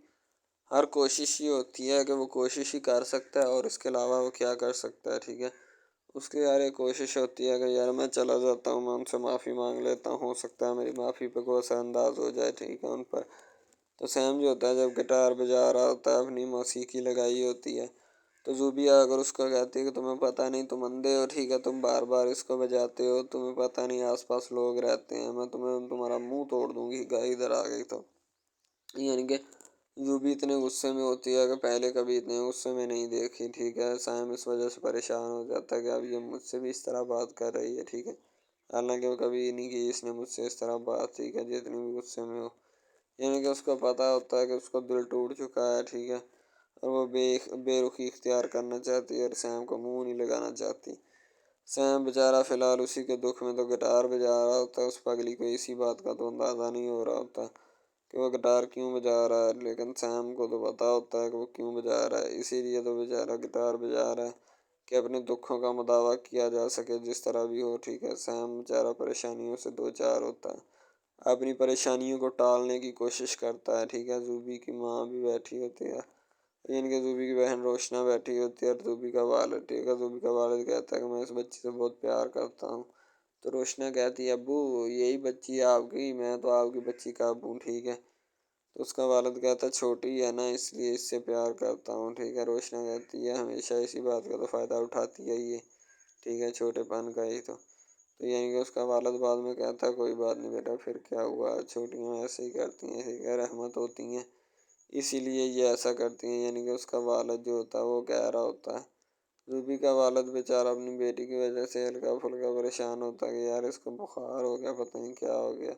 ہر کوشش یہ ہوتی ہے کہ وہ کوشش ہی کر سکتا ہے اور اس کے علاوہ وہ کیا کر سکتا ہے، ٹھیک ہے، اس کی یار ایک کوشش ہوتی ہے کہ یار میں چلا جاتا ہوں، میں ان سے معافی مانگ لیتا ہوں، ہو سکتا ہے میری معافی پہ کوئی اثر انداز ہو جائے، ٹھیک ہے، ان پر۔ تو سیم جو ہوتا ہے جب گٹار بجا رہا ہوتا ہے اپنی موسیقی لگائی ہوتی ہے تو زوبی اگر اس کو کہتی ہے کہ تمہیں پتہ نہیں تم اندھے ہو، ٹھیک ہے، تم بار بار اس کو بجاتے ہو، تمہیں پتہ نہیں آس پاس لوگ رہتے ہیں، میں تمہارا منہ توڑ دوں گی ادھر آ گئی تو، یعنی کہ زوبی اتنے غصے میں ہوتی ہے کہ پہلے کبھی اتنے غصے میں نہیں دیکھی، ٹھیک ہے، سیم اس وجہ سے پریشان ہو جاتا ہے کہ اب یہ مجھ سے بھی اس طرح بات کر رہی ہے، ٹھیک ہے، حالانکہ وہ کبھی نہیں کی اس نے مجھ سے اس طرح بات، ٹھیک ہے، جتنی بھی غصے میں ہو، یعنی کہ اس کو پتہ ہوتا ہے کہ اس کا دل ٹوٹ چکا ہے، ٹھیک ہے، اور وہ بے رخی اختیار کرنا چاہتی ہے اور سیم کو منہ نہیں لگانا چاہتی۔ سیم بیچارہ فی الحال اسی کے دکھ میں تو گٹار بجا رہا ہوتا ہے، اس پگلی کو اسی بات کا تو اندازہ نہیں ہو رہا ہوتا کہ وہ گٹار کیوں بجا رہا ہے، لیکن سیم کو تو پتہ ہوتا ہے کہ وہ کیوں بجا رہا ہے، اسی لیے تو بیچارہ گٹار بجا رہا ہے کہ اپنے دکھوں کا مداوع کیا جا سکے جس طرح بھی ہو، ٹھیک ہے۔ سیم بیچارہ پریشانیوں سے دو چار ہوتا ہے، اپنی پریشانیوں کو ٹالنے کی کوشش کرتا ہے، ٹھیک ہے، زوبی کی ماں بھی بیٹھی ہوتی ہے، ان کے زوبی کی بہن روشنا بیٹھی ہوتی ہے اور زوبی کا والد، ٹھیک ہے، زوبی کا والد کہتا ہے کہ میں اس بچی سے بہت پیار کرتا ہوں، تو روشنا کہتی ہے ابو یہی بچی ہے آپ کی، میں تو آپ کی بچی کا ابو ہوں، ٹھیک ہے، تو اس کا والد کہتا ہے چھوٹی ہے نا اس لیے اس سے پیار کرتا ہوں، ٹھیک ہے، روشنا کہتی ہے ہمیشہ اسی بات کا تو فائدہ اٹھاتی ہے یہ، ٹھیک ہے، چھوٹے پن کا ہی تو یعنی کہ اس کا والد بعد میں کہتا ہے کوئی بات نہیں بیٹا، پھر کیا ہوا، چھوٹیاں ایسے ہی کرتی ہیں، ٹھیک ہے، رحمت ہوتی ہیں اسی لیے یہ ایسا کرتی ہیں، یعنی کہ اس کا والد جو ہوتا ہے وہ کہہ رہا ہوتا ہے۔ زوبی کا والد بیچارہ اپنی بیٹی کی وجہ سے ہلکا پھلکا پریشان ہوتا ہے کہ یار اس کو بخار ہو گیا، پتہ نہیں کیا ہو گیا،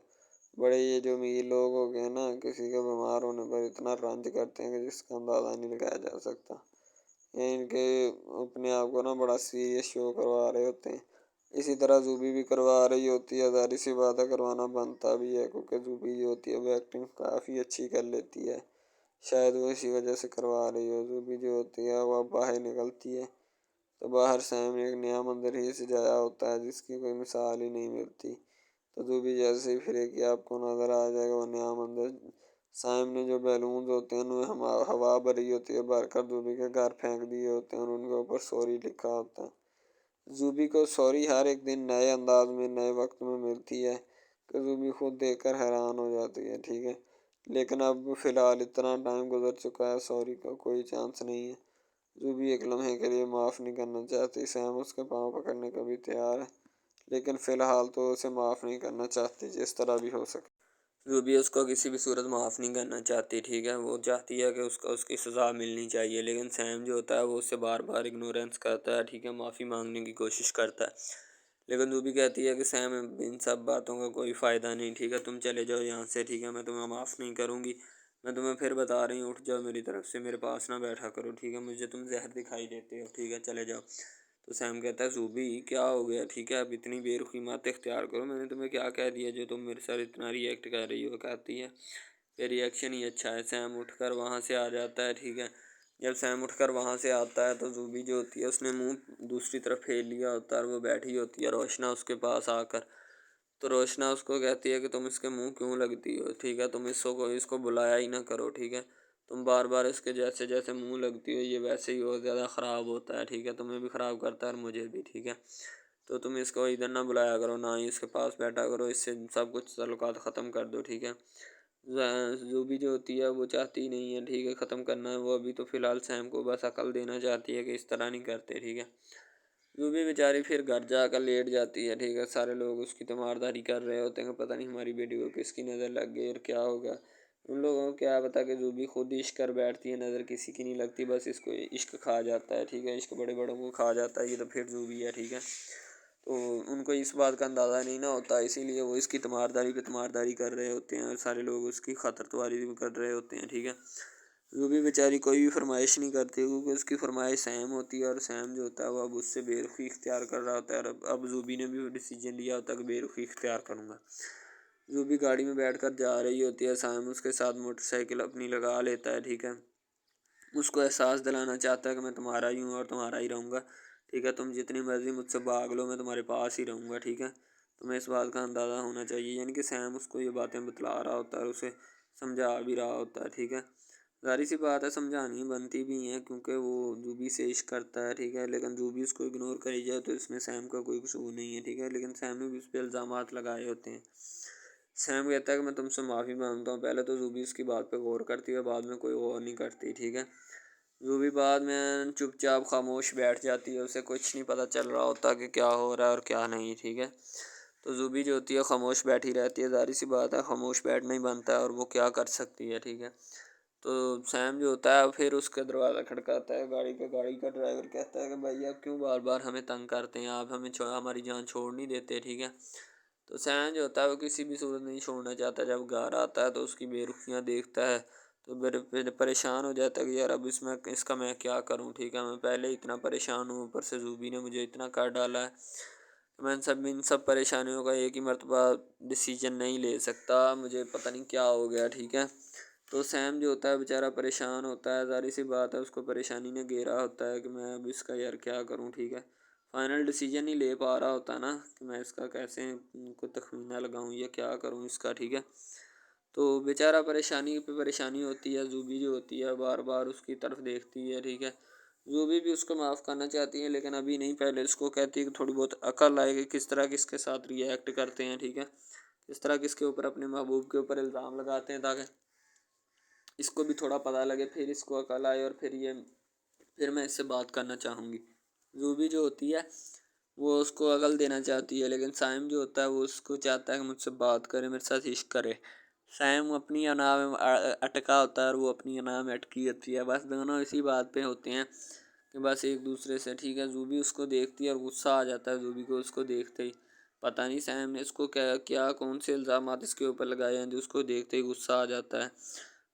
بڑے یہ جو امیر لوگ ہو گئے نا کسی کے بیمار ہونے پر اتنا رنج کرتے ہیں کہ جس کا اندازہ نہیں لگایا جا سکتا، یعنی کہ اپنے آپ کو نا بڑا سیریس شو کروا رہے ہوتے ہیں، اسی طرح زوبی بھی کروا رہی ہوتی ہے، ظاہر سی بات ہے کروانا بنتا بھی ہے کیونکہ زوبی جو ہوتی ہے وہ ایکٹنگ کافی اچھی کر لیتی ہے، شاید وہ اسی وجہ سے کروا رہی ہو۔ زوبی جو ہوتی ہے وہ باہر نکلتی ہے تو باہر سیم نے ایک نیا مندر ہی سجایا ہوتا ہے جس کی کوئی مثال ہی نہیں ملتی، تو زوبی جیسے ہی پھرے کہ آپ کو نظر آ جائے گا وہ نیا مندر، سائم نے جو بیلونز ہوتے ہیں انہیں ہوا بھری ہوتی ہے بھر کر زوبی کے گھر پھینک دیے ہوتے ہیں اور ان کے اوپر سوری لکھا ہوتا ہے، زوبی کو سوری ہر ایک دن نئے انداز میں نئے وقت میں ملتی ہے کہ زوبی خود دیکھ کر حیران ہو جاتی ہے، ٹھیک ہے، لیکن اب فی الحال اتنا ٹائم گزر چکا ہے، سوری کا کوئی چانس نہیں ہے۔ زوبی ایک لمحے کے لیے معاف نہیں کرنا چاہتی، سیم اس کے پاؤں پکڑنے کو بھی تیار ہے، لیکن فی الحال تو اسے معاف نہیں کرنا چاہتی جس طرح بھی ہو سکے۔ زوبی اس کو کسی بھی صورت معاف نہیں کرنا چاہتی، ٹھیک ہے، وہ چاہتی ہے کہ اس کی سزا ملنی چاہیے، لیکن سیم جو ہوتا ہے وہ اس سے بار بار اگنورینس کرتا ہے، ٹھیک ہے، معافی مانگنے کی کوشش کرتا ہے، لیکن زوبی کہتی ہے کہ سیم ان سب باتوں کا کوئی فائدہ نہیں، ٹھیک ہے، تم چلے جاؤ یہاں سے، ٹھیک ہے، میں تمہیں معاف نہیں کروں گی، میں تمہیں پھر بتا رہی ہوں، اٹھ جاؤ میری طرف سے، میرے پاس نہ بیٹھا کرو، ٹھیک ہے، مجھے تم زہر دکھائی دیتے ہو، ٹھیک ہے، چلے جاؤ۔ تو سیم کہتا ہے زوبی کیا ہو گیا، ٹھیک ہے، اب اتنی بے رخی مت اختیار کرو، میں نے تمہیں کیا کہہ دیا جو تم میرے ساتھ اتنا ری ایکٹ کر رہی ہو، کہتی ہے کہ ری ایکشن ہی اچھا ہے۔ سیم اٹھ کر وہاں سے آ جاتا ہے، ٹھیک ہے، جب سیم اٹھ کر وہاں سے آتا ہے تو زوبی جو ہوتی ہے اس نے منہ دوسری طرف پھیر لیا ہوتا ہے اور وہ بیٹھی ہوتی ہے روشنا اس کے پاس آ کر، تو روشنا اس کو کہتی ہے کہ تم اس کے منہ کیوں لگتی ہو، ٹھیک ہے، تم اس کو بلایا ہی نہ کرو، ٹھیک ہے، تم بار بار اس کے جیسے جیسے منہ لگتی ہو یہ ویسے ہی اور زیادہ خراب ہوتا ہے، ٹھیک ہے، تمہیں بھی خراب کرتا ہے اور مجھے بھی، ٹھیک ہے، تو تم اس کو ادھر نہ بلایا کرو، نہ ہی اس کے پاس بیٹھا کرو، اس سے سب کچھ تعلقات ختم کر دو، ٹھیک ہے۔ زوبی جو ہوتی ہے وہ چاہتی نہیں ہے، ٹھیک ہے، ختم کرنا ہے، وہ ابھی تو فی الحال سیم کو بس عقل دینا چاہتی ہے کہ اس طرح نہیں کرتے، ٹھیک ہے۔ زوبی بیچاری پھر گھر جا کر لیٹ جاتی ہے، ٹھیک ہے، سارے لوگ اس کی تیمارداری کر رہے ہوتے ہیں کہ پتہ نہیں ہماری بیٹی کو کس کی نظر لگ گئی اور کیا ہوگا، ان لوگوں کو کیا پتا کہ زوبی خود عشق کر بیٹھتی ہے، نظر کسی کی نہیں لگتی، بس اس کو عشق کھا جاتا ہے، ٹھیک ہے، عشق بڑے بڑوں کو کھا جاتا ہے، یہ تو پھر زوبی ہے، ٹھیک ہے، تو ان کو اس بات کا اندازہ نہیں نہ ہوتا، اسی لیے وہ اس کی تیمارداری پہ تیمارداری کر رہے ہوتے ہیں اور سارے لوگ اس کی خاطر خواہی بھی کر رہے ہوتے ہیں، ٹھیک ہے۔ زوبی بیچاری کوئی بھی فرمائش نہیں کرتی کیونکہ اس کی فرمائش سیم ہوتی ہے اور سیم جو ہوتا ہے وہ اب اس سے بے رخی اختیار کر رہا ہوتا ہے، اور اب زوبی نے بھی وہ ڈیسیجن لیا ہوتا ہے کہ بے رخی اختیار کروں گا۔ زوبی گاڑی میں بیٹھ کر جا رہی ہوتی ہے، سیم اس کے ساتھ موٹر سائیکل اپنی لگا لیتا ہے، ٹھیک ہے، اس کو احساس دلانا چاہتا ہے کہ میں تمہارا ہی ہوں اور تمہارا ہی رہوں گا، ٹھیک ہے، تم جتنی مرضی مجھ سے بھاگ لو میں تمہارے پاس ہی رہوں گا، ٹھیک ہے، تمہیں اس بات کا اندازہ ہونا چاہیے، یعنی کہ سیم اس کو یہ باتیں بتلا رہا ہوتا ہے اور اسے سمجھا بھی رہا ہوتا ہے، ٹھیک ہے، ظاہر سی بات ہے سمجھانی بنتی بھی ہیں کیونکہ وہ زوبی سے عشق کرتا ہے، ٹھیک ہے، لیکن زوبی اس کو اگنور کری جائے تو اس میں سیم کا کوئی قصور نہیں ہے، ٹھیک ہے، لیکن سیم نے بھی اس پہ الزامات لگائے ہوتے ہیں۔ سیم کہتا ہے کہ میں تم سے معافی مانگتا ہوں، پہلے تو زوبی اس کی بات پہ غور کرتی ہے، بعد میں کوئی غور نہیں کرتی، ٹھیک ہے، زوبی بعد میں چپ چاپ خاموش بیٹھ جاتی ہے، اسے کچھ نہیں پتہ چل رہا ہوتا کہ کیا ہو رہا ہے اور کیا نہیں، ٹھیک ہے، تو زوبی جو ہوتی ہے خاموش بیٹھی رہتی ہے، ظاہر سی بات ہے خاموش بیٹھنا ہی بنتا ہے اور وہ کیا کر سکتی ہے، ٹھیک ہے، تو سیم جو ہوتا ہے پھر اس کا دروازہ کھڑکاتا ہے گاڑی کا ڈرائیور کہتا ہے کہ بھائی آپ کیوں بار بار ہمیں تنگ کرتے ہیں، آپ ہمیں ہماری جان چھوڑ نہیں دیتے، ٹھیک ہے، تو سیم جو ہوتا ہے وہ کسی بھی صورت نہیں چھوڑنا چاہتا، جب گھر آتا ہے تو اس کی بے رخیاں دیکھتا ہے تو پھر پریشان ہو جاتا ہے کہ یار اب اس کا میں کیا کروں، ٹھیک ہے، میں پہلے اتنا پریشان ہوں، اوپر سے زوبی نے مجھے اتنا کر ڈالا ہے، میں ان سب پریشانیوں کا ایک ہی مرتبہ ڈیسیجن نہیں لے سکتا، مجھے پتہ نہیں کیا ہو گیا، ٹھیک ہے، تو سیم جو ہوتا ہے بیچارہ پریشان ہوتا ہے، ظاہر سی بات ہے اس کو پریشانی نے گھیرا ہوتا ہے کہ میں اب اس کا یار کیا کروں، ٹھیک ہے، فائنل ڈیسیجن نہیں لے پا رہا ہوتا نا کہ میں اس کا کیسے کو تخمینہ لگاؤں یا کیا کروں اس کا، ٹھیک ہے، تو بیچارہ پریشانی پہ پریشانی ہوتی ہے، زوبی جو ہوتی ہے بار بار اس کی طرف دیکھتی ہے، ٹھیک ہے، زوبی بھی اس کو معاف کرنا چاہتی ہے لیکن ابھی نہیں، پہلے اس کو کہتی ہے کہ تھوڑی بہت عقل آئے گی کس طرح کس کے ساتھ ری ایکٹ کرتے ہیں، ٹھیک ہے، کس طرح کس کے اوپر اپنے محبوب کے اوپر الزام لگاتے ہیں تاکہ اس کو بھی تھوڑا پتہ لگے، پھر اس کو عقل آئے اور پھر میں اس سے بات کرنا چاہوں گی۔ زوبی جو ہوتی ہے وہ اس کو عقل دینا چاہتی ہے لیکن سائم جو ہوتا ہے وہ اس کو چاہتا ہے کہ مجھ سے بات کرے، میرے ساتھ عشق کرے، سائم اپنی انا میں اٹکا ہوتا ہے اور وہ اپنی انا میں اٹکی ہوتی ہے، بس دونوں اسی بات پہ ہوتے ہیں کہ بس ایک دوسرے سے، ٹھیک ہے، زوبی اس کو دیکھتی ہے اور غصہ آ جاتا ہے زوبی کو اس کو دیکھتے ہی، پتہ نہیں سائم نے اس کو کیا کون سے الزامات اس کے اوپر لگائے ہیں جو اس کو دیکھتے ہی غصہ آ جاتا ہے،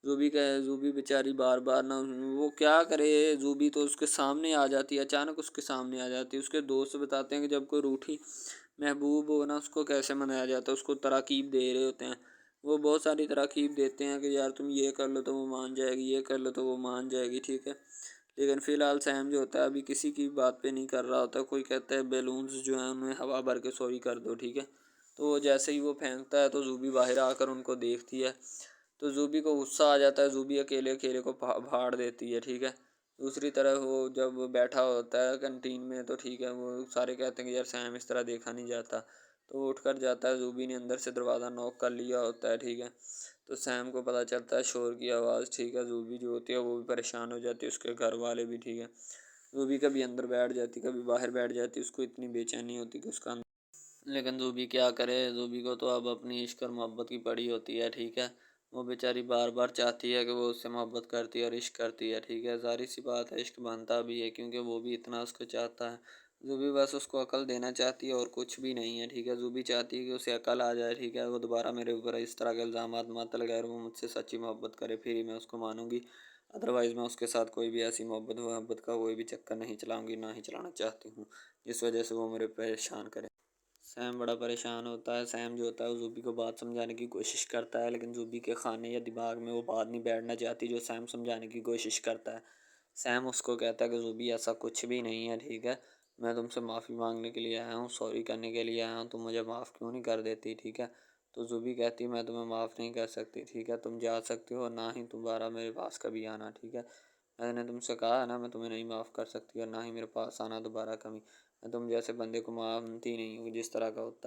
زوبی بیچاری بار بار نہ وہ کیا کرے، زوبی تو اس کے سامنے آ جاتی ہے، اچانک اس کے سامنے آ جاتی ہے، اس کے دوست بتاتے ہیں کہ جب کوئی روٹھی محبوب ہو نا اس کو کیسے منایا جاتا ہے، اس کو تراکیب دے رہے ہوتے ہیں، وہ بہت ساری تراکیب دیتے ہیں کہ یار تم یہ کر لو تو وہ مان جائے گی، یہ کر لو تو وہ مان جائے گی، ٹھیک ہے، لیکن فی الحال سیم جو ہوتا ہے ابھی کسی کی بات پہ نہیں کر رہا ہوتا، کوئی کہتا ہے بیلونز جو ہیں انہیں ہوا بھر کے سوری کر دو، ٹھیک ہے، تو وہ جیسے ہی وہ پھینکتا ہے تو زوبی باہر آ کر ان کو دیکھتی ہے، تو زوبی کو غصہ آ جاتا ہے، زوبی اکیلے کو پھاڑ دیتی ہے، ٹھیک ہے، دوسری طرف وہ جب بیٹھا ہوتا ہے کنٹین میں تو ٹھیک ہے، وہ سارے کہتے ہیں کہ یار سیم اس طرح دیکھا نہیں جاتا، تو وہ اٹھ کر جاتا ہے، زوبی نے اندر سے دروازہ نوک کر لیا ہوتا ہے، ٹھیک ہے، تو سیم کو پتہ چلتا ہے شور کی آواز، ٹھیک ہے، زوبی جو ہوتی ہے وہ بھی پریشان ہو جاتی ہے، اس کے گھر والے بھی، ٹھیک ہے، زوبی کبھی اندر بیٹھ جاتی کبھی باہر بیٹھ جاتی، اس کو اتنی بے چینی ہوتی کہ اس کا، لیکن زوبی کیا کرے، زوبی کو تو اب اپنی عشق اور محبت کی پڑی ہوتی ہے، ٹھیک ہے، وہ بیچاری بار بار چاہتی ہے کہ وہ اس سے محبت کرتی ہے اور عشق کرتی ہے، ٹھیک ہے، ظاہر سی بات ہے عشق بنتا بھی ہے کیونکہ وہ بھی اتنا اس کو چاہتا ہے، زوبی بس اس کو عقل دینا چاہتی ہے اور کچھ بھی نہیں ہے، ٹھیک ہے، زوبی چاہتی ہے کہ اسے عقل آ جائے، ٹھیک ہے، وہ دوبارہ میرے اوپر اس طرح کے الزامات مت لگائے اور وہ مجھ سے سچی محبت کرے، پھر ہی میں اس کو مانوں گی، ادروائز میں اس کے ساتھ کوئی بھی ایسی محبت کا کوئی بھی چکر نہیں چلاؤں گی، نہ ہی چلانا چاہتی ہوں، جس وجہ سے وہ میرے پریشان کرے۔ سیم بڑا پریشان ہوتا ہے، سیم جو ہوتا ہے وہ زوبی کو بات سمجھانے کی کوشش کرتا ہے، لیکن زوبی کے خانے یا دماغ میں وہ بات نہیں بیٹھنا چاہتی جو سیم سمجھانے کی کوشش کرتا ہے۔ سیم اس کو کہتا ہے کہ زوبی ایسا کچھ بھی نہیں ہے، ٹھیک ہے، میں تم سے معافی مانگنے کے لیے آیا ہوں، سوری کرنے کے لیے آیا ہوں، تم مجھے معاف کیوں نہیں کر دیتی، ٹھیک ہے، تو زوبی کہتی میں تمہیں معاف نہیں کر سکتی، ٹھیک ہے، تم جا سکتے ہو اور نہ ہی دوبارہ میرے پاس کبھی آنا، ٹھیک ہے، میں نے تم سے کہا ہے نا میں تمہیں نہیں معاف کر سکتی اور نہ ہی میرے پاس آنا دوبارہ کبھی، میں تم جیسے بندے کو مانتی نہیں ہوں جس طرح کا ہوتا ہے۔